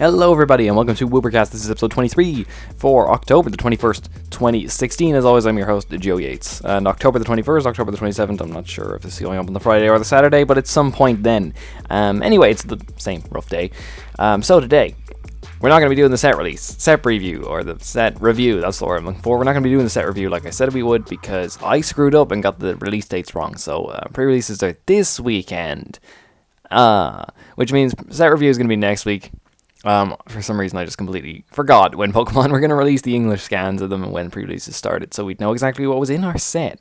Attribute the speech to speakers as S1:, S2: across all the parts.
S1: Hello everybody and welcome to Woopercast. This is episode 23 for October the 21st, 2016. As always, I'm your host, Joe Yates. And October the 21st, October the 27th, I'm not sure if this is going up on the Friday or the Saturday, but it's some point then. Anyway, it's the same rough day. So today, we're not going to be doing the set preview, or the set review, that's the word I'm looking for. We're not going to be doing the set review like I said we would, because I screwed up and got the release dates wrong. So pre-releases are this weekend, which means set review is going to be next week. For some reason, I just completely forgot when Pokemon were going to release the English scans of them and when pre-releases started, so we'd know exactly what was in our set.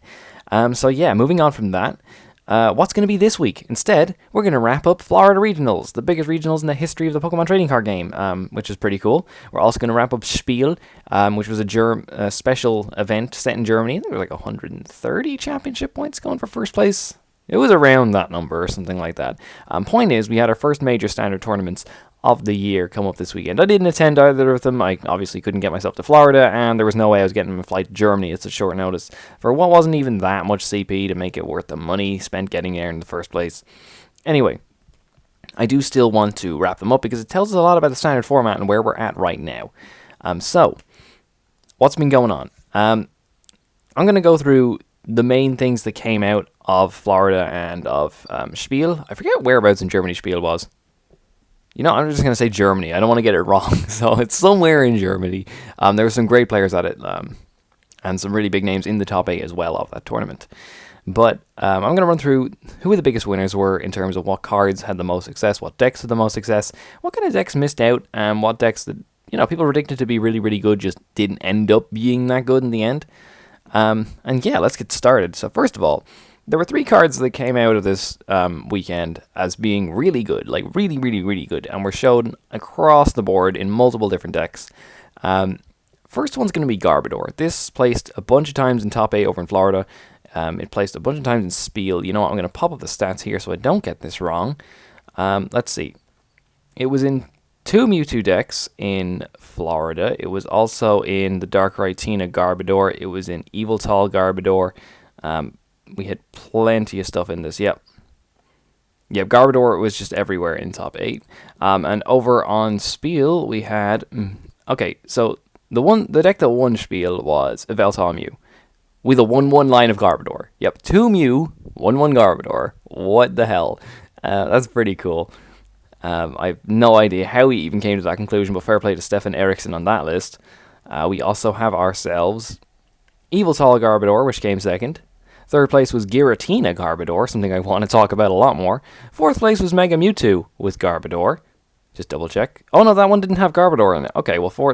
S1: So yeah, moving on from that, what's going to be this week? Instead, we're going to wrap up Florida Regionals, the biggest regionals in the history of the Pokemon trading card game, which is pretty cool. We're also going to wrap up Spiel, which was a special event set in Germany. I think there were like 130 championship points going for first place. It was around that number or something like that. Point is, we had our first major standard tournaments of the year come up this weekend. I didn't attend either of them. I obviously couldn't get myself to Florida, and there was no way I was getting a flight to Germany at such short notice for what wasn't even that much CP to make it worth the money spent getting there in the first place. Anyway, I do still want to wrap them up because it tells us a lot about the standard format and where we're at right now. So, what's been going on? I'm going to go through the main things that came out of Florida and of Spiel. I forget whereabouts in Germany Spiel was. You know, I'm just going to say Germany. I don't want to get it wrong. So it's somewhere in Germany. There were some great players at it, and some really big names in the top 8 as well of that tournament. But I'm going to run through who the biggest winners were in terms of what cards had the most success, what decks had the most success, what kind of decks missed out, and what decks that, you know, people predicted to be really, really good just didn't end up being that good in the end. And yeah, let's get started. So first of all, there were 3 cards that came out of this weekend as being really good, like really, really, really good, and were shown across the board in multiple different decks. First one's going to be Garbodor. This placed a bunch of times in top 8 over in Florida. It placed a bunch of times in Spiel. You know what, I'm going to pop up the stats here so I don't get this wrong. Let's see. It was in 2 Mewtwo decks in Florida. It was also in the Darkrai Tina Garbodor. It was in Yveltal Garbodor. We had plenty of stuff in this, yep. Garbodor was just everywhere in top 8. And over on Spiel, we had... Okay, so the deck that won Spiel was Yveltal Mew, with a 1-1 line of Garbodor. Yep, 2 Mew, 1-1 Garbodor. What the hell? That's pretty cool. I have no idea how he even came to that conclusion, but fair play to Stefan Eriksson on that list. We also have ourselves Yveltal Garbodor, which came second. Third place was Giratina Garbodor, something I want to talk about a lot more. Fourth place was Mega Mewtwo with Garbodor. Just double check. Oh no, that one didn't have Garbodor in it. Okay, well three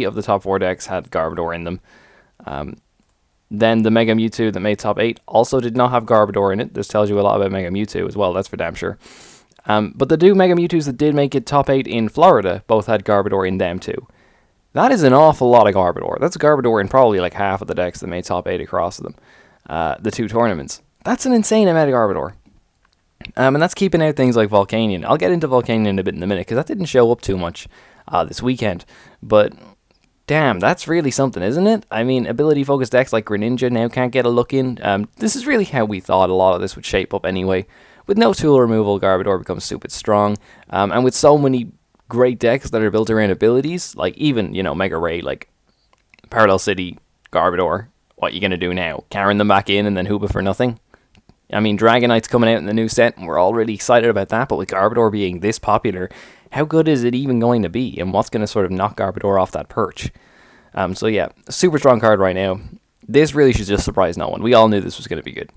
S1: of the top 4 decks had Garbodor in them. Then the Mega Mewtwo that made top 8 also did not have Garbodor in it. This tells you a lot about Mega Mewtwo as well, that's for damn sure. But the 2 Mega Mewtwo's that did make it top 8 in Florida both had Garbodor in them too. That is an awful lot of Garbodor. That's Garbodor in probably like half of the decks that made top 8 across them. The 2 tournaments. That's an insane amount of Garbodor. And that's keeping out things like Volcanion. I'll get into Volcanion a bit in a minute, because that didn't show up too much this weekend. But, damn, that's really something, isn't it? I mean, ability-focused decks like Greninja now can't get a look in. This is really how we thought a lot of this would shape up anyway. With no tool removal, Garbodor becomes stupid strong. And with so many great decks that are built around abilities, like even, you know, Mega Ray, like Parallel City, Garbodor, what you gonna do now? Carrying them back in and then hoop it for nothing? I mean, Dragonite's coming out in the new set, and we're all really excited about that, but with Garbodor being this popular, how good is it even going to be? And what's going to sort of knock Garbodor off that perch? So yeah, super strong card right now. This really should just surprise no one. We all knew this was going to be good.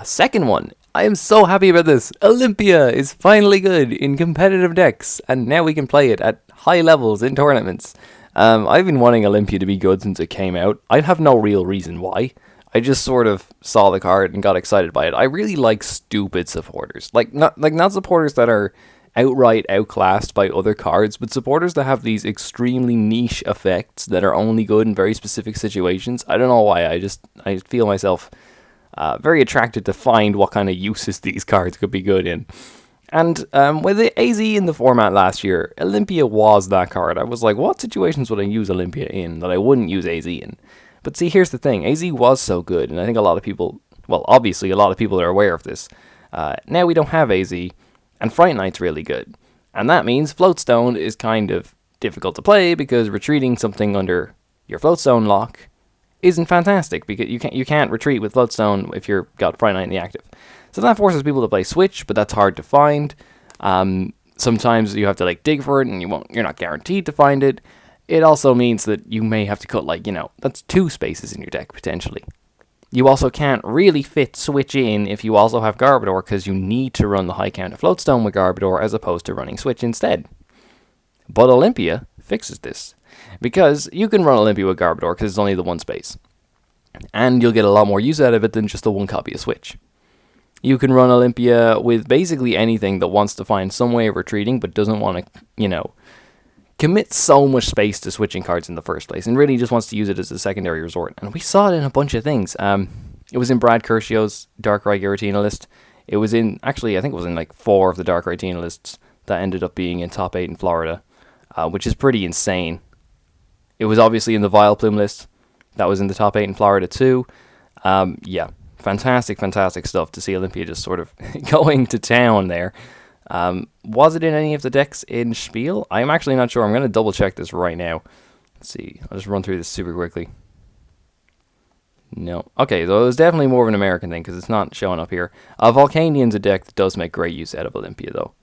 S1: Second one, I am so happy about this. Olympia is finally good in competitive decks, and now we can play it at high levels in tournaments. I've been wanting Olympia to be good since it came out. I have no real reason why. I just sort of saw the card and got excited by it. I really like stupid supporters. Not supporters that are outright outclassed by other cards, but supporters that have these extremely niche effects that are only good in very specific situations. I don't know why, I feel myself very attracted to find what kind of uses these cards could be good in. And with the AZ in the format last year, Olympia was that card. I was like, what situations would I use Olympia in that I wouldn't use AZ in? But see, here's the thing. AZ was so good, and I think a lot of people, well, obviously a lot of people are aware of this. Now we don't have AZ, And Fright Night's really good. And that means Floatstone is kind of difficult to play because retreating something under your Floatstone lock isn't fantastic because you can't retreat with Floatstone if you've got Fright Night in the active. So that forces people to play Switch, but that's hard to find. Sometimes you have to dig for it, and you're not guaranteed to find it. It also means that you may have to cut that's 2 spaces in your deck potentially. You also can't really fit Switch in if you also have Garbodor because you need to run the high counter Floatstone with Garbodor as opposed to running Switch instead. But Olympia fixes this because you can run Olympia with Garbodor because it's only the 1 space. And you'll get a lot more use out of it than just the 1 copy of Switch. You can run Olympia with basically anything that wants to find some way of retreating but doesn't want to, commit so much space to switching cards in the first place and really just wants to use it as a secondary resort. And we saw it in a bunch of things. It was in Brad Kershio's Darkrai Giratina list. It was in, actually, I think it was in 4 of the Darkrai Giratina lists that ended up being in top 8 in Florida, which is pretty insane. It was obviously in the Vileplume list. That was in the top 8 in Florida too. Yeah, fantastic stuff to see Olympia just sort of going to town there. Was it in any of the decks in Spiel? I'm actually not sure. I'm going to double check this right now. Let's see. I'll just run through this super quickly. No. Okay, so it was definitely more of an American thing because it's not showing up here. Volcanian's a deck that does make great use out of Olympia, though.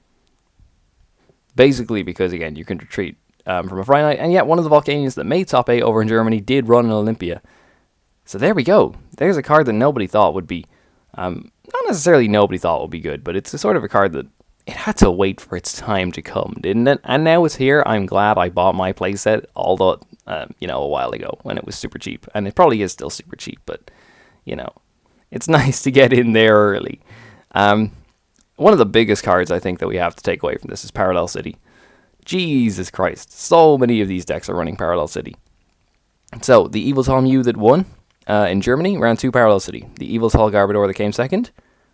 S1: Basically because, again, you can retreat from a Friday Night. And yet, one of the Volcanians that made top 8 over in Germany did run an Olympia. So there we go. There's a card that nobody thought would be... not necessarily nobody thought would be good, but it's a sort of a card that it had to wait for its time to come, didn't it? And now it's here. I'm glad I bought my playset, although, a while ago when it was super cheap. And it probably is still super cheap, but, it's nice to get in there early. One of the biggest cards I think that we have to take away from this is Parallel City. Jesus Christ. So many of these decks are running Parallel City. So, the Eviltal Mew that won in Germany ran 2 Parallel City. The Eviltal Garbodor that came second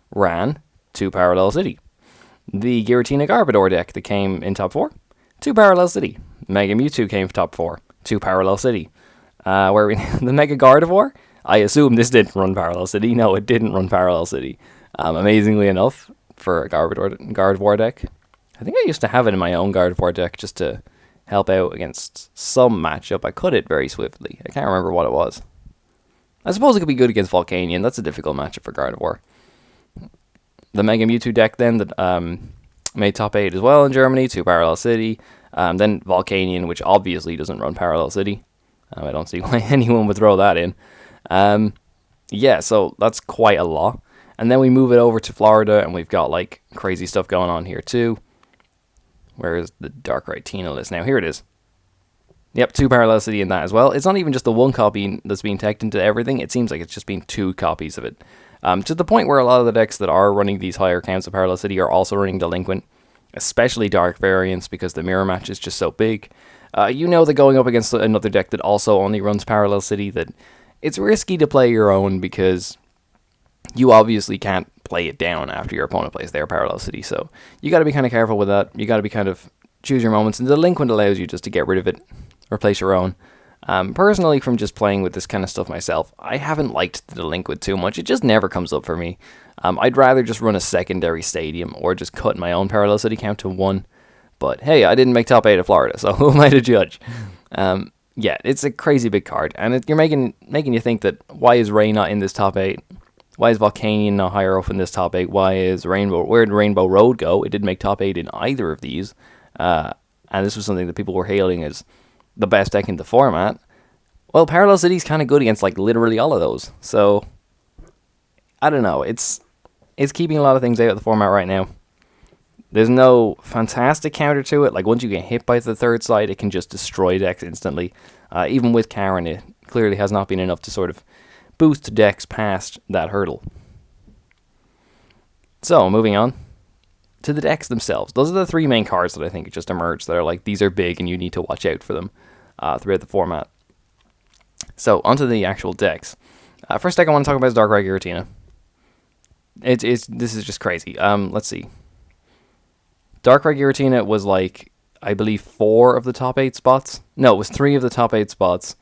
S1: ran 2 Parallel City. The Giratina Garbodor deck that came in top 4, 2 Parallel City. Mega Mewtwo came top 4, 2 Parallel City. The Mega Gardevoir, I assume this didn't run Parallel City. No, it didn't run Parallel City. Amazingly enough, for a Gardevoir deck. I think I used to have it in my own Gardevoir deck just to help out against some matchup. I cut it very swiftly. I can't remember what it was. I suppose it could be good against Volcanion. That's a difficult matchup for Gardevoir. The Mega Mewtwo deck then that made top 8 as well in Germany, 2 Parallel City. Then Volcanion, which obviously doesn't run Parallel City. I don't see why anyone would throw that in. Yeah, so that's quite a lot. And then we move it over to Florida, and we've got crazy stuff going on here too. Where is the Darkrai Tina list? Now, here it is. Yep, 2 Parallel City in that as well. It's not even just the 1 copy that's being teched into everything. It seems like it's just been 2 copies of it. To the point where a lot of the decks that are running these higher counts of Parallel City are also running Delinquent, especially Dark variants because the mirror match is just so big. That going up against another deck that also only runs Parallel City, that it's risky to play your own because you obviously can't play it down after your opponent plays their Parallel City, so you got to be kind of careful with that. You got to be kind of choose your moments, and Delinquent allows you just to get rid of it, replace your own. Personally, from just playing with this kind of stuff myself, I haven't liked the Delinquent too much. It just never comes up for me. I'd rather just run a secondary stadium or just cut my own Parallel City count to 1. But hey, I didn't make top 8 of Florida, so who am I to judge? Yeah, it's a crazy big card, and you're making you think that why is Ray not in this top 8? Why is Volcanion not higher up in this top 8? Where did Rainbow Road go? It didn't make top 8 in either of these. And this was something that people were hailing as the best deck in the format. Well, Parallel City's kind of good against literally all of those. So I don't know. It's keeping a lot of things out of the format right now. There's no fantastic counter to it. Once you get hit by the third side, it can just destroy decks instantly. Even with Karen, it clearly has not been enough to sort of boost decks past that hurdle. So, moving on to the decks themselves. Those are the 3 main cards that I think just emerged that are these are big and you need to watch out for them throughout the format. So, onto the actual decks. First deck I want to talk about is Darkrai Giratina. This is just crazy. Let's see. Darkrai Giratina was I believe 4 of the top 8 spots. No, it was 3 of the top 8 spots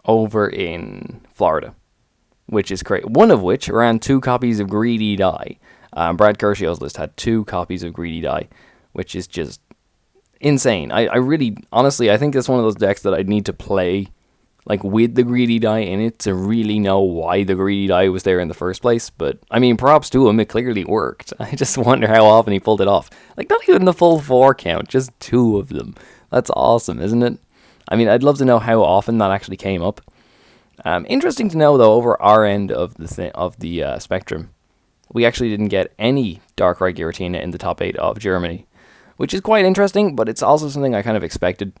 S1: over in Florida, which is great. One of which ran 2 copies of Greedy Die. Brad Kershaw's list had 2 copies of Greedy Die, which is just insane. I really, honestly, I think it's one of those decks that I'd need to play like with the Greedy Die in it to really know why the Greedy Die was there in the first place. But I mean, props to him, it clearly worked. I just wonder how often he pulled it off. Like, not even the full 4 count, just 2 of them. That's awesome, isn't it? I mean, I'd love to know how often that actually came up. Interesting to know, though, over our end of the spectrum, we actually didn't get any Darkrai Giratina in the top 8 of Germany, which is quite interesting, but it's also something I kind of expected.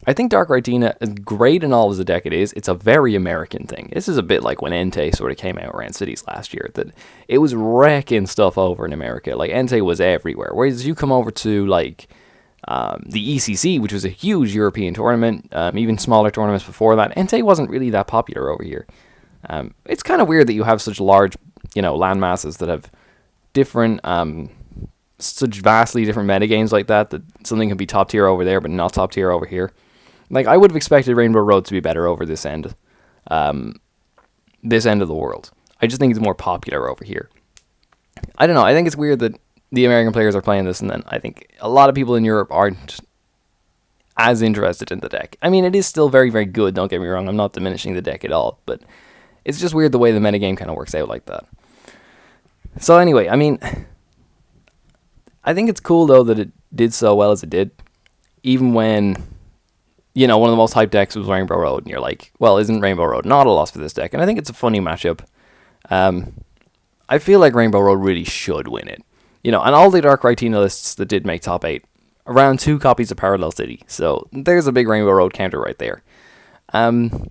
S1: I think Darkrai Tina, as great and all as a deck it is, it's a very American thing. This is a bit like when Entei sort of came out around Cities last year, that it was wrecking stuff over in America. Like, Entei was everywhere. Whereas you come over to, like, the ECC, which was a huge European tournament, even smaller tournaments before that, Entei wasn't really that popular over here. It's kind of weird that you have such large, land masses that have different, such vastly different metagames like that something can be top tier over there, but not top tier over here. Like, I would have expected Rainbow Road to be better over this end of the world. I just think it's more popular over here. I don't know, I think it's weird that the American players are playing this, and then I think a lot of people in Europe aren't as interested in the deck. I mean, it is still very, very good, don't get me wrong, I'm not diminishing the deck at all, but it's just weird the way the metagame kind of works out like that. So anyway, I mean, I think it's cool, though, that it did so well as it did, even when, one of the most hyped decks was Rainbow Road, and you're like, well, isn't Rainbow Road not a loss for this deck? And I think it's a funny matchup. I feel like Rainbow Road really should win it. And all the Darkrai Tina lists that did make top 8, around 2 copies of Parallel City, so there's a big Rainbow Road counter right there. And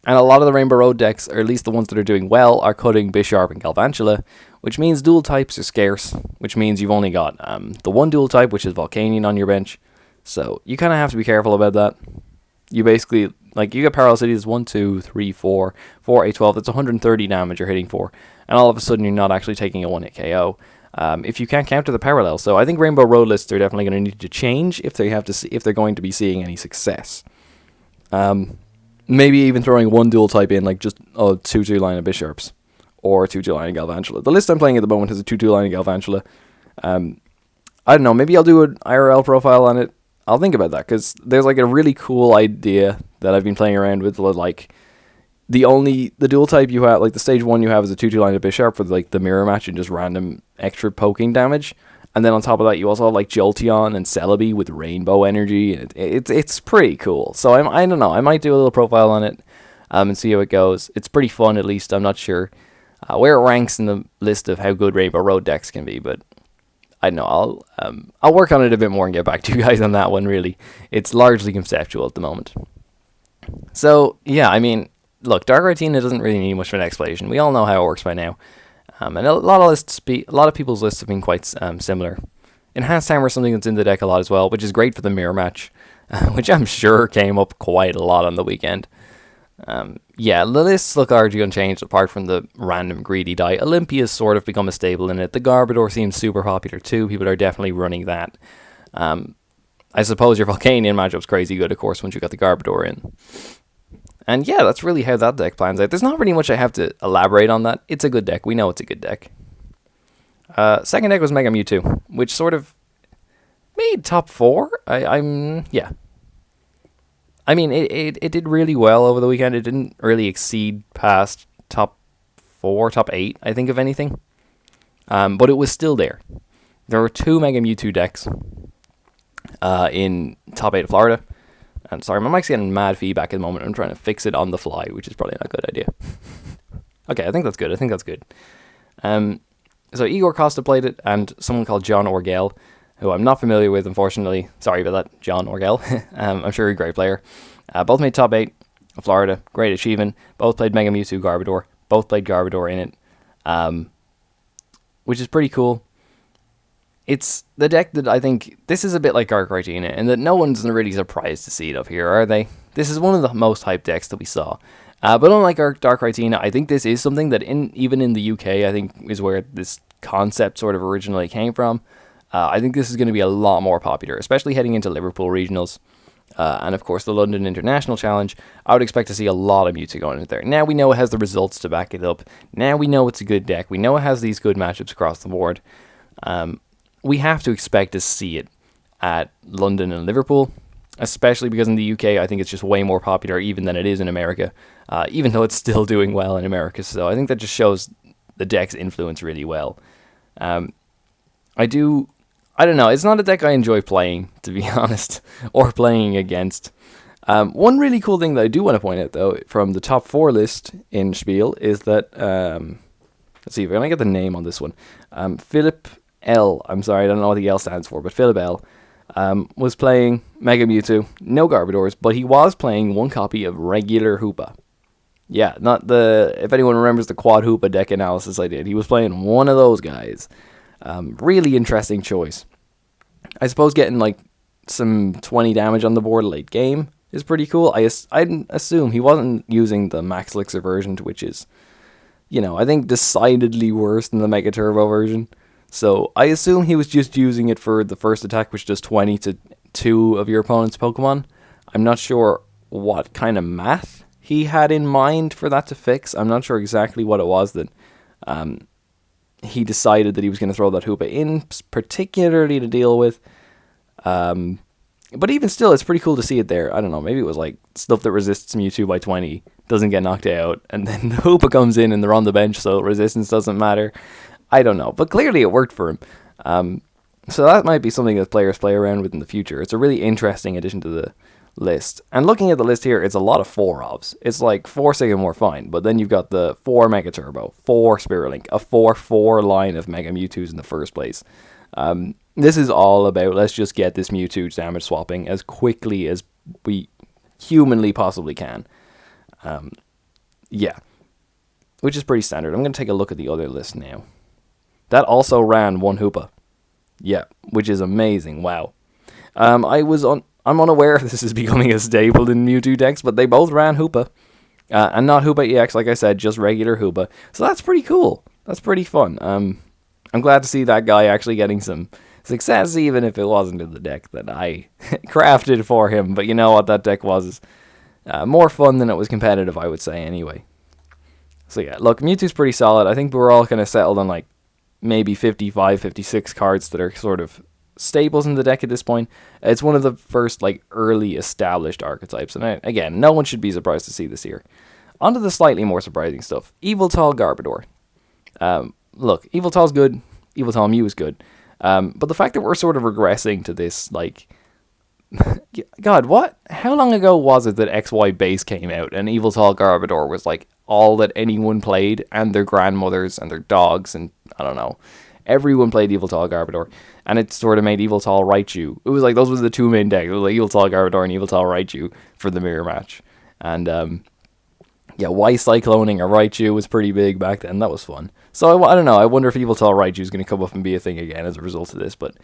S1: a lot of the Rainbow Road decks, or at least the ones that are doing well, are cutting Bisharp and Galvantula, which means dual types are scarce, which means you've only got the one dual type, which is Volcanion, on your bench. So you kind of have to be careful about that. You basically, you get Parallel City as 1, 2, 3, 4, 8, 12. That's 130 damage you're hitting for. And all of a sudden you're not actually taking a 1-hit KO. If you can't counter the Parallel. So I think Rainbow Road lists are definitely going to need to change if they're going to be seeing any success. Maybe even throwing one dual type in, like just a 2-2 line of Bisharps. Or a 2-2 line of Galvantula. The list I'm playing at the moment is a 2-2 line of Galvantula. I don't know, maybe I'll do an IRL profile on it. I'll think about that, because there's like a really cool idea that I've been playing around with, like, the dual type you have, like the stage 1 you have is a 2-2 line of Bisharp for like the mirror match and just random extra poking damage. And then on top of that, you also have like Jolteon and Celebi with rainbow energy. It's pretty cool. So I don't know, I might do a little profile on it and see how it goes. It's pretty fun, at least. I'm not sure where it ranks in the list of how good Rainbow Road decks can be, but I don't know, I'll work on it a bit more and get back to you guys on that one, really. It's largely conceptual at the moment. So, yeah, I mean, look, Darkrai Tina doesn't really need much of an explanation. We all know how it works by now. And a lot of people's lists have been quite similar. Enhanced Hammer is something that's in the deck a lot as well, which is great for the mirror match, which I'm sure came up quite a lot on the weekend. Yeah, the lists look largely unchanged apart from the random Greedy Die. Olympia's sort of become a staple in it. The Garbodor seems super popular too. People are definitely running that. I suppose your Volcanion matchup's crazy good, of course, once you got the Garbodor in. And yeah, that's really how that deck plans out. There's not really much I have to elaborate on that. It's a good deck. We know it's a good deck. Second deck was Mega Mewtwo, which sort of made top 4. Yeah. I mean, it did really well over the weekend. It didn't really exceed past top 4, top 8, I think, of anything. But it was still there. There were 2 Mega Mewtwo decks in top 8 of Florida. And sorry, my mic's getting mad feedback at the moment. I'm trying to fix it on the fly, which is probably not a good idea. Okay, I think that's good. So Igor Costa played it, and someone called John Orgel, who I'm not familiar with, unfortunately. Sorry about that, John Orgel. I'm sure he's a great player. Both made top 8 of Florida. Great achievement. Both played Mega Mewtwo Garbodor. Both played Garbodor in it, which is pretty cool. It's the deck that I think, this is a bit like Darkrai Tina, and that no one's really surprised to see it up here, are they? This is one of the most hyped decks that we saw. But unlike Darkrai Tina, I think this is something that even in the UK, I think is where this concept sort of originally came from. I think this is going to be a lot more popular, especially heading into Liverpool regionals. And of course the London International Challenge, I would expect to see a lot of Mewtwo going in there. Now we know it has the results to back it up. Now we know it's a good deck. We know it has these good matchups across the board. We have to expect to see it at London and Liverpool, especially because in the UK I think it's just way more popular even than it is in America, even though it's still doing well in America. So I think that just shows the deck's influence really well. I don't know, it's not a deck I enjoy playing, to be honest, or playing against. One really cool thing that I do want to point out, though, from the top 4 list in Spiel is that, let's see if I can get the name on this one. Philip L, I'm sorry, I don't know what the L stands for, but Philip L was playing Mega Mewtwo, no Garbodors, but he was playing one copy of regular Hoopa. Yeah, not if anyone remembers the Quad Hoopa deck analysis I did, he was playing one of those guys. Really interesting choice. I suppose getting like some 20 damage on the board late game is pretty cool. I assume he wasn't using the Max Elixir version, which is, I think decidedly worse than the Mega Turbo version. So I assume he was just using it for the first attack, which does 20 to 2 of your opponent's Pokemon. I'm not sure what kind of math he had in mind for that to fix. I'm not sure exactly what it was that he decided that he was going to throw that Hoopa in, particularly to deal with. But even still, it's pretty cool to see it there. I don't know, maybe it was like stuff that resists Mewtwo by 20, doesn't get knocked out, and then the Hoopa comes in and they're on the bench, so resistance doesn't matter. I don't know, but clearly it worked for him. So that might be something that players play around with in the future. It's a really interesting addition to the list. And looking at the list here, it's a lot of 4-ofs. It's like 4 Sycamore, fine, but then you've got the 4 Mega Turbo, 4 Spirulink, a 4-4 line of Mega Mewtwo's in the first place. This is all about, let's just get this Mewtwo damage swapping as quickly as we humanly possibly can. Yeah, which is pretty standard. I'm going to take a look at the other list now. That also ran one Hoopa. Yeah, which is amazing. Wow. I'm unaware if this is becoming a staple in Mewtwo decks, but they both ran Hoopa. And not Hoopa EX, like I said, just regular Hoopa. So that's pretty cool. That's pretty fun. I'm glad to see that guy actually getting some success, even if it wasn't in the deck that I crafted for him. But you know what, that deck was more fun than it was competitive, I would say, anyway. So yeah, look, Mewtwo's pretty solid. I think we're all kind of settled on like maybe 55, 56 cards that are sort of staples in the deck at this point. It's one of the first like early established archetypes, and again, no one should be surprised to see this here. On to the slightly more surprising stuff. Yveltal Garbodor. Look, Yveltal's good. Yveltal Mew is good. But the fact that we're sort of regressing to this, like, God, what? How long ago was it that XY Base came out and Yveltal Garbodor was like all that anyone played, and their grandmothers and their dogs, and I don't know, everyone played Yveltal Garbodor, and it sort of made Yveltal Raichu. It was like those were the two main decks. It was like Yveltal Garbodor and Yveltal Raichu for the mirror match, and yeah, Y-Cycloning a Raichu was pretty big back then. That was fun. So I don't know. I wonder if Yveltal Raichu is going to come up and be a thing again as a result of this. But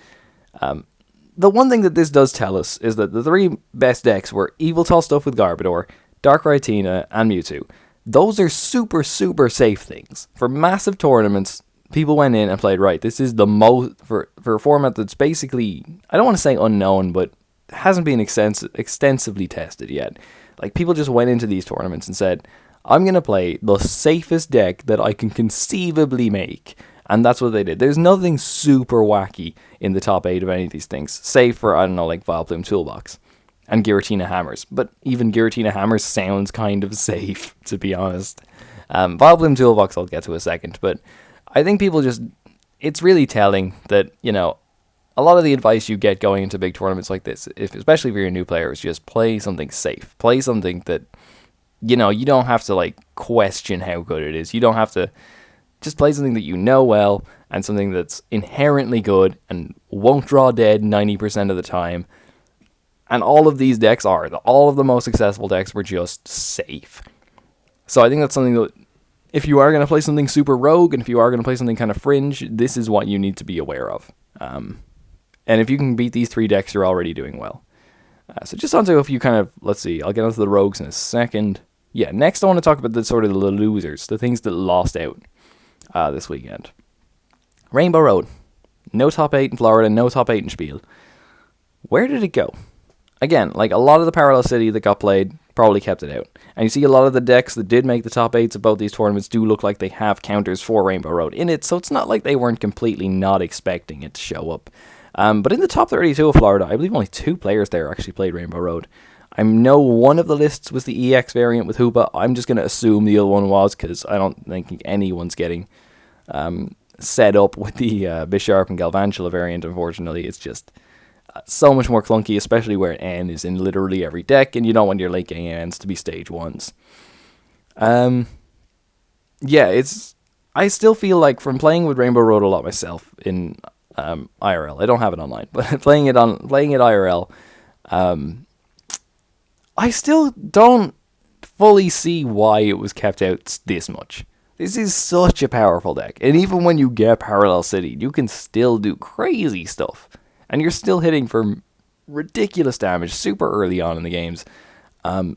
S1: the one thing that this does tell us is that the 3 best decks were Yveltal stuff with Garbodor, Darkrai Tina, and Mewtwo. Those are super, super safe things. For massive tournaments, people went in and played, right, this is the most, for a format that's basically, I don't want to say unknown, but hasn't been extensively tested yet. Like, people just went into these tournaments and said, I'm going to play the safest deck that I can conceivably make. And that's what they did. There's nothing super wacky in the top 8 of any of these things, save for, I don't know, like Vileplume Toolbox and Giratina Hammers. But even Giratina Hammers sounds kind of safe, to be honest. Vileplume Toolbox I'll get to a second, but I think people just, it's really telling that, you know, a lot of the advice you get going into big tournaments like this, especially if you're a new player, is just play something safe. Play something that, you know, you don't have to, like, question how good it is. You don't have to, just play something that you know well, and something that's inherently good and won't draw dead 90% of the time. And all of these decks all of the most successful decks were just safe. So I think that's something that, if you are going to play something super rogue, and if you are going to play something kind of fringe, this is what you need to be aware of. And if you can beat these 3 decks, you're already doing well. So just onto a few kind of, let's see, I'll get onto the rogues in a second. Yeah, next I want to talk about the sort of the losers, the things that lost out this weekend. Rainbow Road. No top 8 in Florida, no top 8 in Spiel. Where did it go? again, like a lot of the Parallel City that got played probably kept it out. And you see a lot of the decks that did make the top 8s of both these tournaments do look like they have counters for Rainbow Road in it, so it's not like they weren't completely not expecting it to show up. But in the top 32 of Florida, I believe only 2 players there actually played Rainbow Road. I know one of the lists was the EX variant with Hoopa. I'm just going to assume the other one was, because I don't think anyone's getting set up with the Bisharp and Galvantula variant, unfortunately. It's just so much more clunky, especially where N is in literally every deck, and you don't want your late game Ns to be stage 1s. I still feel like from playing with Rainbow Road a lot myself in IRL, I don't have it online, but playing it IRL, I still don't fully see why it was kept out this much. This is such a powerful deck, and even when you get Parallel City, you can still do crazy stuff, and you're still hitting for ridiculous damage super early on in the games. I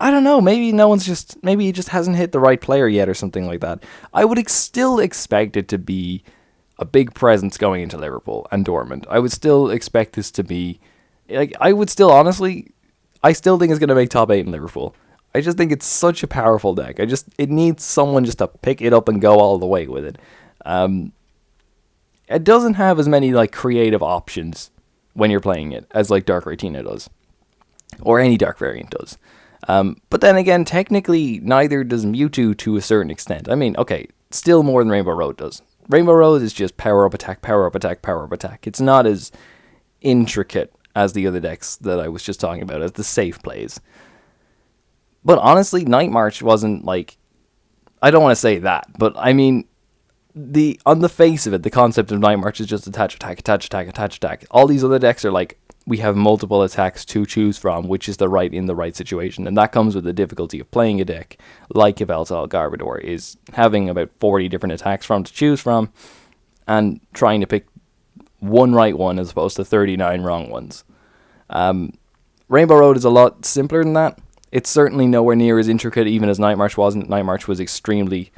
S1: don't know, maybe he just hasn't hit the right player yet or something like that. I would still expect it to be a big presence going into Liverpool and Dortmund. I would still expect this to be, like, I still think it's going to make top 8 in Liverpool. I just think it's such a powerful deck. It needs someone just to pick it up and go all the way with it. It doesn't have as many like creative options when you're playing it as like Dark Retina does, or any Dark variant does. But then again, technically, neither does Mewtwo to a certain extent. I mean, okay, still more than Rainbow Road does. Rainbow Road is just power up attack, power up attack, power up attack. It's not as intricate as the other decks that I was just talking about, as the safe plays. But honestly, Night March wasn't like, I don't want to say that, but I mean, on the face of it, the concept of Night March is just attach, attack, attach, attack, attach, attack. All these other decks are like, we have multiple attacks to choose from, which is in the right situation, and that comes with the difficulty of playing a deck like Yveltal Garbodor, is having about 40 different attacks to choose from, and trying to pick one right one as opposed to 39 wrong ones. Rainbow Road is a lot simpler than that. It's certainly nowhere near as intricate even as Night March wasn't. Night March was extremely...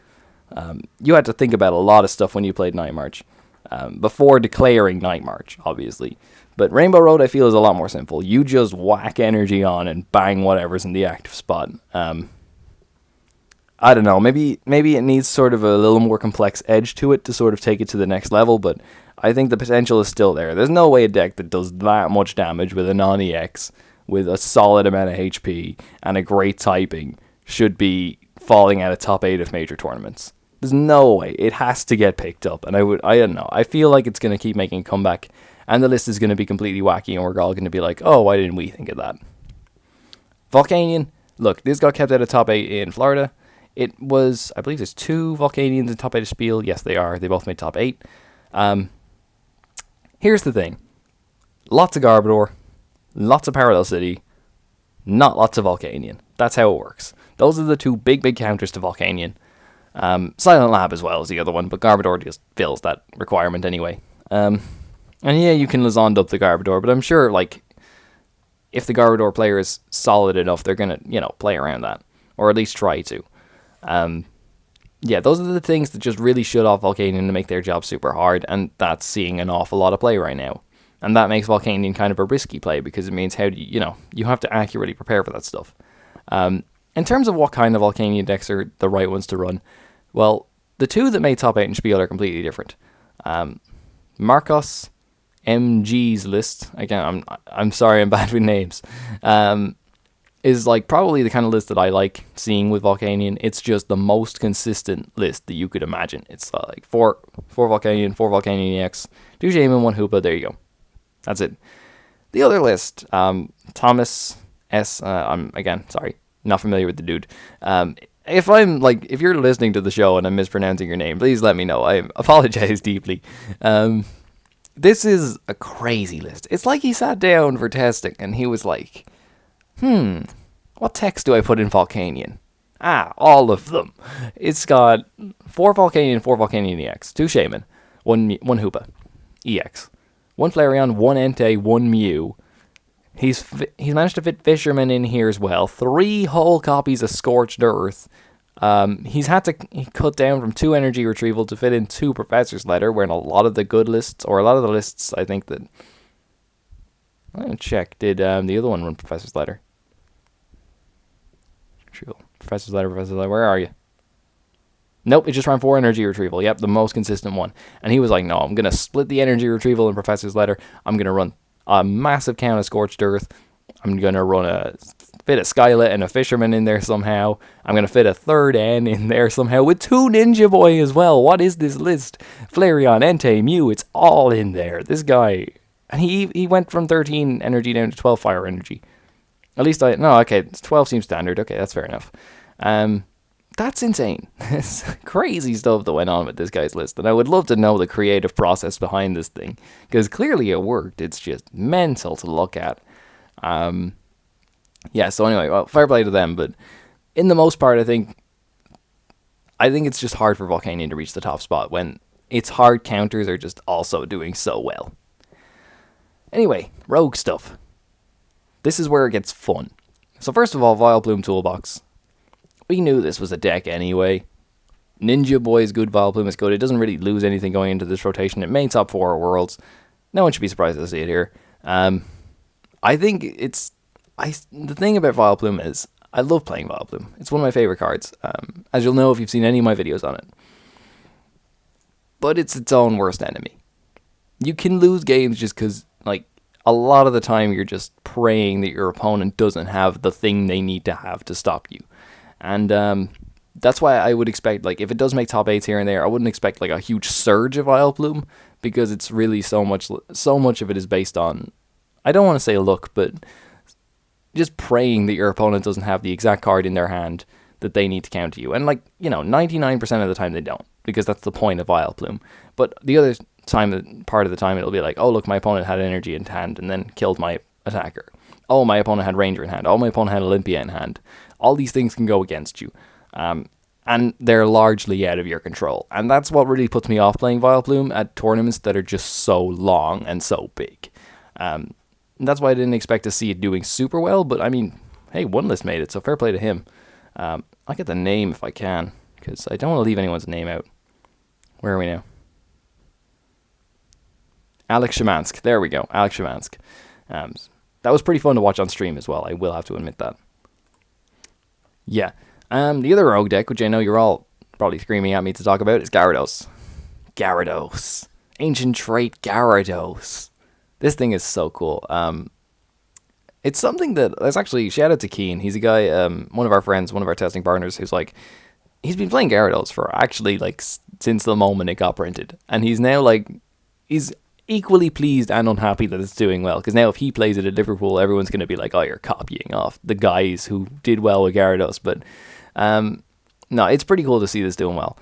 S1: you had to think about a lot of stuff when you played Night March. Before declaring Night March, obviously. But Rainbow Road, I feel, is a lot more simple. You just whack energy on and bang whatever's in the active spot. I don't know, maybe it needs sort of a little more complex edge to it to sort of take it to the next level, but I think the potential is still there. There's no way a deck that does that much damage with a non-EX, with a solid amount of HP, and a great typing, should be falling out of top 8 of major tournaments. There's no way. It has to get picked up, and I don't know. I feel like it's going to keep making a comeback, and the list is going to be completely wacky, and we're all going to be like, oh, why didn't we think of that? Volcanion, look, this got kept out of top 8 in Florida. It was, I believe there's 2 Volcanions in top 8 of Spiel. Yes, they are. They both made top 8. Here's the thing. Lots of Garbodor, lots of Parallel City, not lots of Volcanion. That's how it works. Those are the 2 big counters to Volcanion. Silent Lab as well is the other one, but Garbodor just fills that requirement anyway. And yeah, you can Lizond up the Garbodor, but I'm sure, like, if the Garbodor player is solid enough, they're going to, play around that. Or at least try to. Yeah, those are the things that just really shut off Volcanion to make their job super hard, and that's seeing an awful lot of play right now. And that makes Volcanion kind of a risky play, because it means you have to accurately prepare for that stuff. In terms of what kind of Volcanion decks are the right ones to run, well, the 2 that made top 8 in Spiel are completely different. Marcos MG's list, again, I'm sorry, I'm bad with names, is like probably the kind of list that I like seeing with Volcanion. It's just the most consistent list that you could imagine. It's like 4 Volcanion, 4 Volcanion EX, 2 Shaman, 1 Hoopa, there you go. That's it. The other list, Thomas S, I'm, again, sorry, not familiar with the dude. If you're listening to the show and I'm mispronouncing your name, please let me know. I apologize deeply. This is a crazy list. It's like he sat down for testing and he was like, what text do I put in Volcanion? All of them. It's got 4 Volcanion, 4 Volcanion EX, 2 Shaman, 1 Hoopa EX, 1 Flareon, 1 Entei, 1 Mew. He's managed to fit Fisherman in here as well. 3 whole copies of Scorched Earth. He's had to cut down from 2 Energy Retrieval to fit in 2 Professor's Letter, where in a lot of the good lists, or a lot of the lists, I think that I'm going to check. Did the other one run Professor's Letter? Retrieval. Professor's Letter, where are you? Nope, it just ran 4 energy retrieval. Yep, the most consistent one. And he was like, no, I'm going to split the energy retrieval in Professor's Letter. I'm going to run a massive count of Scorched Earth. I'm going to run a fit a Skylet and a Fisherman in there somehow. I'm going to fit a third N in there somehow with 2 Ninja Boy as well. What is this list? Flareon, Entei, Mew, it's all in there. This guy, and he went from 13 energy down to 12 fire energy. At least no, okay, 12 seems standard. Okay, that's fair enough. That's insane. It's crazy stuff that went on with this guy's list, and I would love to know the creative process behind this thing, because clearly it worked. It's just mental to look at. Yeah, so anyway, well, fair play to them, but in the most part, I think it's just hard for Volcanion to reach the top spot when its hard counters are just also doing so well. Anyway, rogue stuff. This is where it gets fun. So first of all, Vileplume Toolbox. We knew this was a deck anyway. Ninja Boy is good, Vileplume is good. It doesn't really lose anything going into this rotation. It made top 4 at Worlds. No one should be surprised to see it here. I think the thing about Vileplume is I love playing Vileplume. It's one of my favorite cards, as you'll know if you've seen any of my videos on it. But it's its own worst enemy. You can lose games just because, like, a lot of the time you're just praying that your opponent doesn't have the thing they need to have to stop you. And that's why I would expect, like, if it does make top 8s here and there, I wouldn't expect, like, a huge surge of Vileplume, because it's really so much of it is based on, I don't want to say luck, but just praying that your opponent doesn't have the exact card in their hand that they need to counter you. And, like, 99% of the time they don't, because that's the point of Vileplume. But the other part of the time it'll be like, oh, look, my opponent had energy in hand and then killed my attacker. Oh, my opponent had Ranger in hand. Oh, my opponent had Olympia in hand. All these things can go against you. And they're largely out of your control. And that's what really puts me off playing Vileplume at tournaments that are just so long and so big. And that's why I didn't expect to see it doing super well. But, I mean, hey, one list made it, so fair play to him. I'll get the name if I can, because I don't want to leave anyone's name out. Where are we now? Alex Szymansk. There we go. Alex Szymansk. That was pretty fun to watch on stream as well. I will have to admit that. Yeah. The other rogue deck, which I know you're all probably screaming at me to talk about, is Gyarados. Gyarados. Ancient trait Gyarados. This thing is so cool. It's something that, there's actually, shout out to Keen. He's a guy, one of our friends, one of our testing partners, who's like, he's been playing Gyarados for actually, like, since the moment it got printed. And he's now, like, he's equally pleased and unhappy that it's doing well, because now if he plays it at Liverpool, everyone's going to be like, oh, you're copying off the guys who did well with Gyarados. But no, it's pretty cool to see this doing well.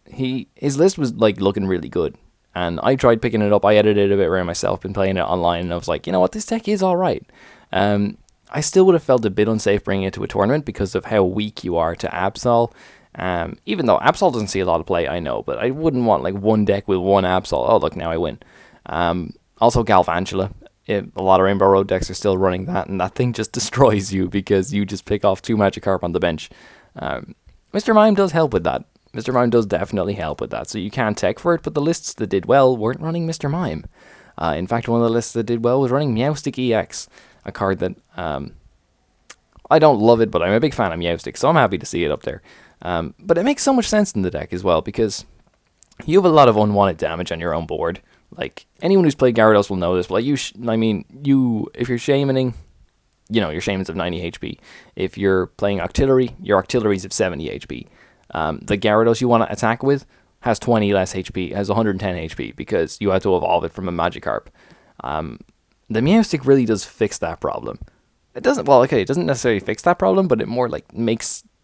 S1: His list was like looking really good, and I tried picking it up. I edited it a bit around myself, been playing it online, and I was like, you know what, this deck is all right. I still would have felt a bit unsafe bringing it to a tournament because of how weak you are to Absol. Even though Absol doesn't see a lot of play, I know, but I wouldn't want like one deck with one Absol. Oh, look, now I win. Also Galvantula. A lot of Rainbow Road decks are still running that, and that thing just destroys you because you just pick off 2 Magikarp on the bench. Mr. Mime does help with that. Mr. Mime does definitely help with that, so you can tech for it, but the lists that did well weren't running Mr. Mime. In fact, one of the lists that did well was running Meowstic EX, a card that I don't love it, but I'm a big fan of Meowstic, so I'm happy to see it up there. But it makes so much sense in the deck as well, because you have a lot of unwanted damage on your own board. Like, anyone who's played Gyarados will know this, but like if you're shamaning, your shamans have 90 HP. If you're playing Octillery, your Octilleries have 70 HP. The Gyarados you want to attack with has 20 less HP, has 110 HP, because you had to evolve it from a Magikarp. The Meowstic really does fix that problem. It doesn't necessarily fix that problem, but it more like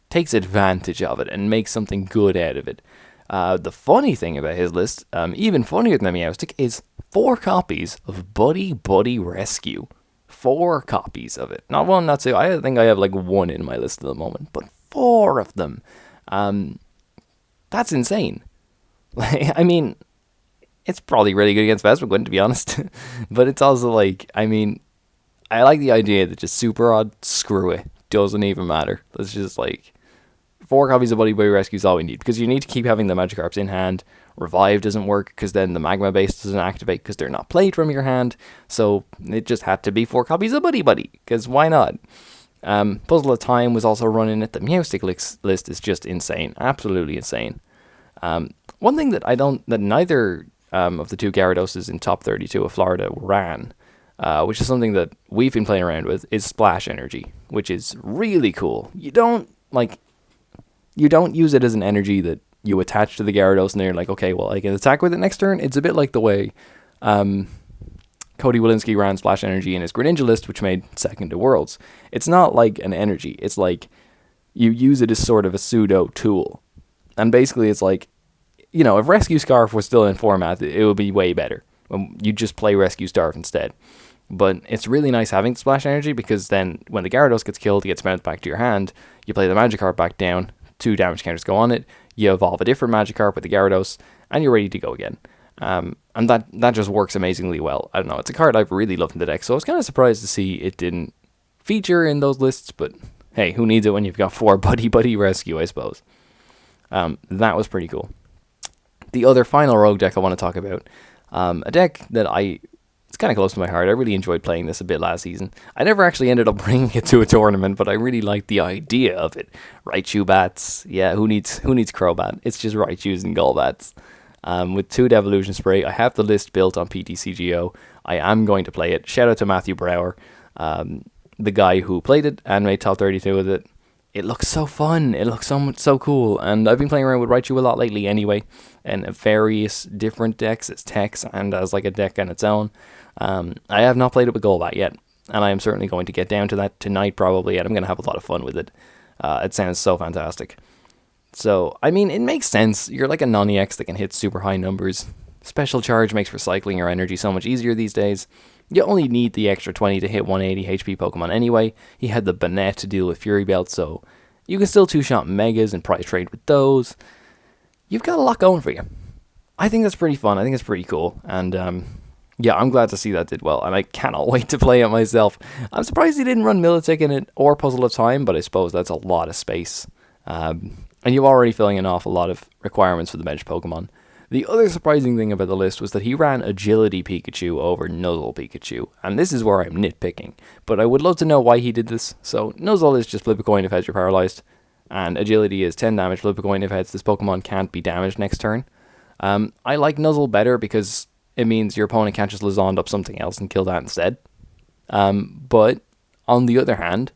S1: takes advantage of it and makes something good out of it. The funny thing about his list, even funnier than the Meowstic, is 4 copies of Buddy Rescue. 4 copies of it. Not 1, not 2. I think I have like 1 in my list at the moment, but 4 of them. That's insane. I mean, it's probably really good against Vespiquen, to be honest. But it's also like, I mean, I like the idea that just super odd, screw it. Doesn't even matter. Let's just like 4 copies of Buddy Buddy Rescue is all we need, because you need to keep having the Magikarps in hand. Revive doesn't work, because then the Magma Base doesn't activate, because they're not played from your hand. So it just had to be 4 copies of Buddy Buddy, because why not? Puzzle of Time was also running it. The Meowstic list is just insane. Absolutely insane. One thing that neither of the 2 Gyarados in top 32 of Florida ran, which is something that we've been playing around with, is Splash Energy, which is really cool. You don't use it as an energy that you attach to the Gyarados and then you're like, okay, well, I can attack with it next turn. It's a bit like the way Cody Walensky ran Splash Energy in his Greninja list, which made second to Worlds. It's not like an energy. It's like you use it as sort of a pseudo tool. And basically it's like, if Rescue Scarf was still in format, it would be way better. You'd just play Rescue Scarf instead. But it's really nice having Splash Energy, because then when the Gyarados gets killed, it gets bounced back to your hand. You play the Magikarp back down, 2 damage counters go on it, you evolve a different Magikarp with the Gyarados, and you're ready to go again. And that just works amazingly well. I don't know, it's a card I've really loved in the deck, so I was kind of surprised to see it didn't feature in those lists, but hey, who needs it when you've got 4 Buddy Buddy Rescue, I suppose. That was pretty cool. The other final rogue deck I want to talk about, a deck that it's kind of close to my heart. I really enjoyed playing this a bit last season. I never actually ended up bringing it to a tournament, but I really liked the idea of it. Raichu Bats. Yeah, who needs Crobat? It's just Raichus and Golbats. With 2 Devolution Spray. I have the list built on PTCGO. I am going to play it. Shout out to Matthew Brower, the guy who played it and made top 32 with it. It looks so fun. It looks so cool. And I've been playing around with Raichu a lot lately anyway, in various different decks as techs and as like a deck on its own. I have not played it with Golbat yet, and I am certainly going to get down to that tonight probably, and I'm going to have a lot of fun with it. It sounds so fantastic. So, I mean, it makes sense. You're like a non-EX that can hit super high numbers. Special Charge makes recycling your energy so much easier these days. You only need the extra 20 to hit 180 HP Pokemon anyway. He had the Banette to deal with Fury Belt, so you can still 2-shot Megas and price trade with those. You've got a lot going for you. I think that's pretty fun. I think it's pretty cool. And yeah, I'm glad to see that did well. And I cannot wait to play it myself. I'm surprised he didn't run Milotic in it or Puzzle of Time, but I suppose that's a lot of space. And you're already filling in off a lot of requirements for the bench Pokemon. The other surprising thing about the list was that he ran Agility Pikachu over Nuzzle Pikachu, and this is where I'm nitpicking, but I would love to know why he did this. So Nuzzle is just flip a coin if heads you're paralyzed, and Agility is 10 damage, flip a coin if heads this Pokemon can't be damaged next turn. I like Nuzzle better because it means your opponent can't just Lizond up something else and kill that instead. But on the other hand,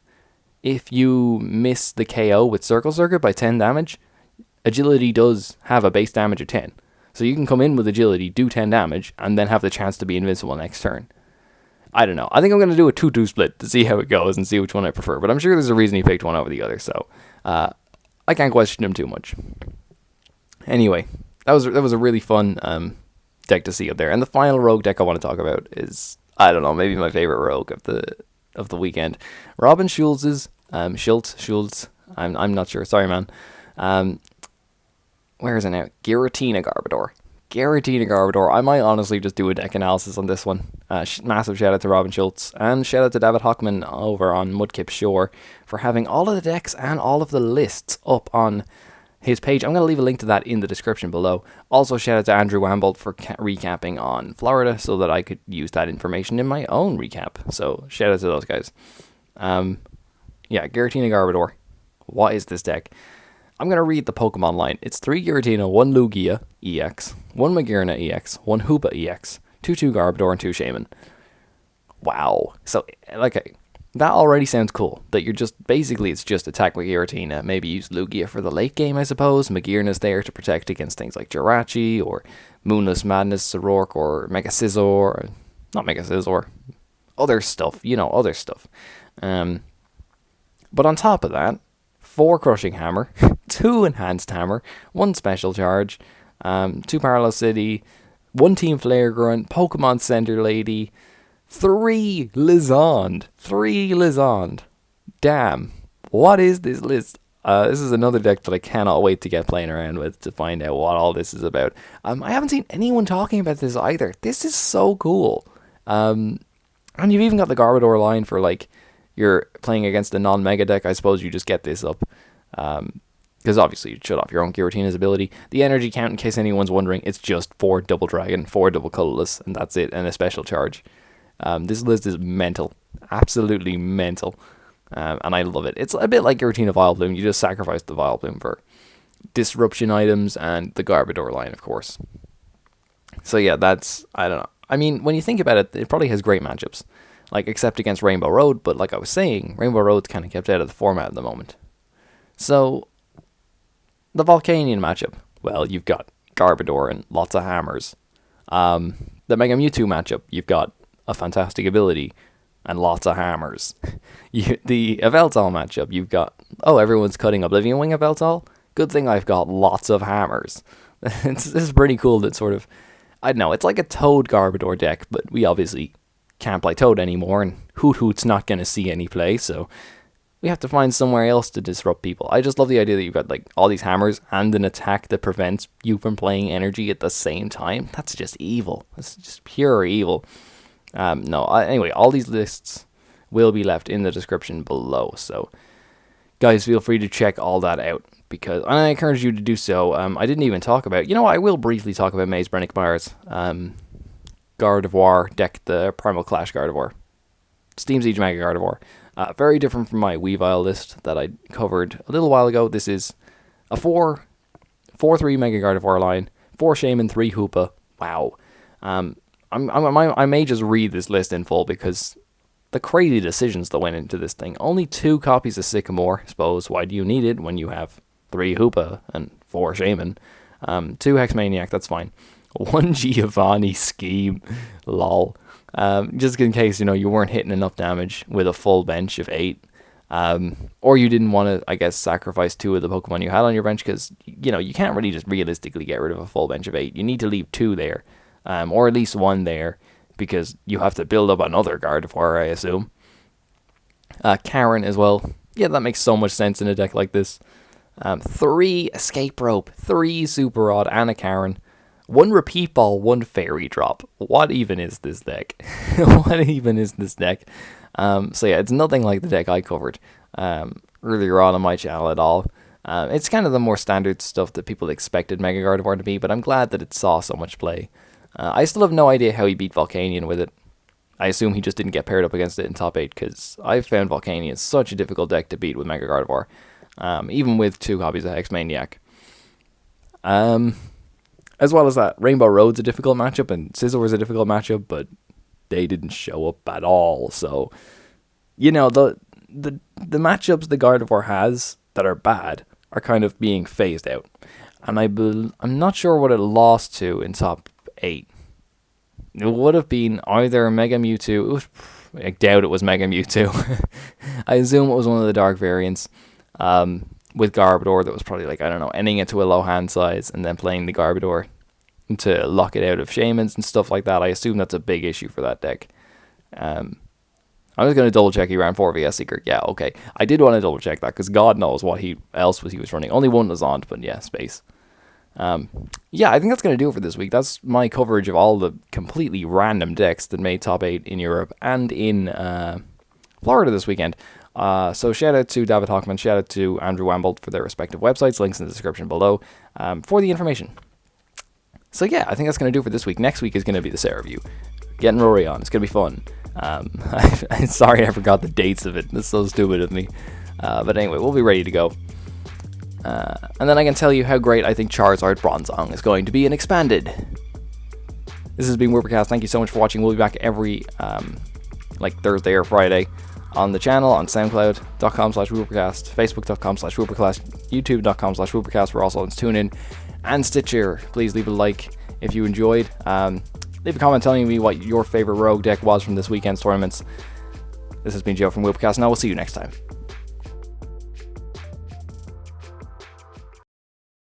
S1: if you miss the KO with Circle Circuit by 10 damage, Agility does have a base damage of 10. So you can come in with Agility, do 10 damage, and then have the chance to be invincible next turn. I don't know. I think I'm going to do a 2-2 split to see how it goes and see which one I prefer. But I'm sure there's a reason he picked one over the other, so I can't question him too much. Anyway, that was a really fun deck to see up there. And the final rogue deck I want to talk about is, I don't know, maybe my favorite rogue of the weekend. Robin Schultz's Schultz. I'm not sure. Sorry, man. Where is it now? Giratina Garbodor. I might honestly just do a deck analysis on this one. Massive shout out to Robin Schultz, and shout out to David Hockman over on Mudkip Shore for having all of the decks and all of the lists up on his page. I'm going to leave a link to that in the description below. Also, shout out to Andrew Wambold for recapping on Florida so that I could use that information in my own recap. So, shout out to those guys. Yeah, Giratina Garbodor. What is this deck? I'm going to read the Pokemon line. It's 3 Giratina, 1 Lugia EX, 1 Magearna EX, 1 Hoopa EX, 2 Garbodor, and 2 Shaman. Wow. So, that already sounds cool. That you're just, basically it's just attack with Giratina. Maybe use Lugia for the late game, I suppose. Magearna's there to protect against things like Jirachi, or Moonless Madness, Sorork, or Mega Scizor. Not Mega Scizor. Other stuff. Other stuff. But on top of that, 4 Crushing Hammer, 2 Enhanced Hammer, 1 Special Charge, 2 Parallel City, 1 Team Flare Grunt, Pokemon Center Lady, 3 Lizond. Damn. What is this list? This is another deck that I cannot wait to get playing around with to find out what all this is about. I haven't seen anyone talking about this either. This is so cool. And you've even got the Garbodor line for, you're playing against a non-mega deck. I suppose you just get this up. because obviously you'd shut off your own Giratina's ability. The energy count, in case anyone's wondering, it's just 4 double dragon, 4 double colorless, and that's it, and a special charge. This list is mental, absolutely mental, and I love it. It's a bit like Giratina Vileplume. You just sacrifice the Vileplume for disruption items and the Garbodor line, of course. So yeah, that's, I don't know. I mean, when you think about it, it probably has great matchups, like except against Rainbow Road. But like I was saying, Rainbow Road's kind of kept out of the format at the moment. So the Volcanion matchup, well, you've got Garbodor and lots of hammers. The Mega Mewtwo matchup, you've got a fantastic ability and lots of hammers. The Yveltal matchup, you've got, everyone's cutting Oblivion Wing Yveltal. Good thing I've got lots of hammers. It's pretty cool that sort of, I don't know, it's like a Toad Garbodor deck, but we obviously can't play Toad anymore, and Hoot's not going to see any play, so we have to find somewhere else to disrupt people. I just love the idea that you've got like all these hammers and an attack that prevents you from playing energy at the same time. That's just evil. That's just pure evil. Anyway, all these lists will be left in the description below, so guys, feel free to check all that out, because I encourage you to do so. I didn't even talk about, I will briefly talk about Maze Brennick Myers, Gardevoir deck, the Primal Clash Gardevoir, Steam Siege Mega Gardevoir. Very different from my Weavile list that I covered a little while ago. This is a 4-3 Mega Gardevoir line, 4 Shaman, 3 Hoopa. Wow. I may just read this list in full, because the crazy decisions that went into this thing. Only 2 copies of Sycamore. Suppose, why do you need it when you have 3 Hoopa and 4 Shaman? 2 Hex Maniac, that's fine. 1 Giovanni Scheme. Lol. Just in case, you weren't hitting enough damage with a full bench of 8. Or you didn't want to, I guess, sacrifice 2 of the Pokemon you had on your bench, because, you can't really just realistically get rid of a full bench of 8. You need to leave 2 there. Or at least 1 there, because you have to build up another Gardevoir, I assume. Karen as well. Yeah, that makes so much sense in a deck like this. 3 Escape Rope, 3 Super Rod, and a Karen. 1 Repeat Ball, 1 Fairy Drop. What even is this deck? What even is this deck? So yeah, it's nothing like the deck I covered earlier on my channel at all. It's kind of the more standard stuff that people expected Mega Gardevoir to be, but I'm glad that it saw so much play. I still have no idea how he beat Volcanion with it. I assume he just didn't get paired up against it in top 8, because I found Volcanion such a difficult deck to beat with Mega Gardevoir, even with 2 copies of Hex Maniac. As well as that, Rainbow Road's a difficult matchup, and Scizor's a difficult matchup, but they didn't show up at all, so, the matchups the Gardevoir has that are bad are kind of being phased out, and I'm not sure what it lost to in top 8. It would have been either Mega Mewtwo. I doubt it was Mega Mewtwo. I assume it was one of the dark variants with Garbodor that was probably like, I don't know, ending it to a low hand size and then playing the Garbodor to lock it out of Shamans and stuff like that. I assume that's a big issue for that deck. I'm just going to double check he ran 4 VS Seeker. Yeah, okay. I did want to double check that, because God knows what else he was running. Only 1 was on, but yeah, space. Yeah, I think that's going to do it for this week. That's my coverage of all the completely random decks that made top 8 in Europe and in Florida this weekend. So shout out to David Hockman, shout out to Andrew Wambold for their respective websites, links in the description below for the information. So yeah, I think that's going to do it for this week. Next week is going to be the Sarah review. Getting Rory on, it's going to be fun. I'm sorry I forgot the dates of it, that's so stupid of me. But anyway, we'll be ready to go. And then I can tell you how great I think Charizard Bronzong is going to be and expanded. This has been Woopercast. Thank you so much for watching. We'll be back every Thursday or Friday on the channel, on soundcloud.com/Woopercast, facebook.com/Woopercast, youtube.com/Woopercast. We're also on TuneIn and Stitcher. Please leave a like if you enjoyed. Leave a comment telling me what your favorite rogue deck was from this weekend's tournaments. This has been Joe from Woopercast, and I will see you next time.